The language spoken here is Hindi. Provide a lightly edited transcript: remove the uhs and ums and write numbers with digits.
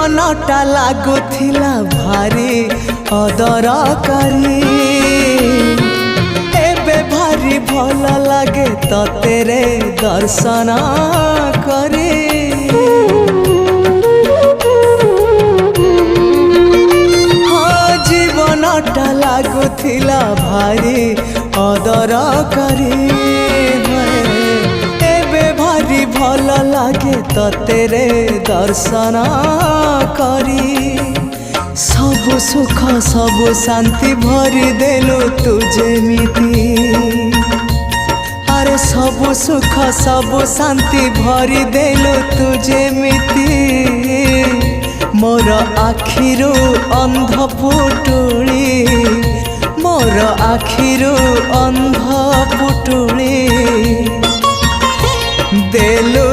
जीवनटा लागुथिला भारी अदरकारी एबे भारी भल लागे तते रे दर्शन करे। हाँ जीवनटा लागुथिला भारी अदरकारी भारी भल लागे तते रे दर्शन करी। सबु सुख सबु शांति भरी देलु तू जेमिति अरे सबु सुख सबु शांति भरी देलु तू जेमिति मोर आखिरु अंध पुटुली मोर आखिरु अंध पुटुली देलु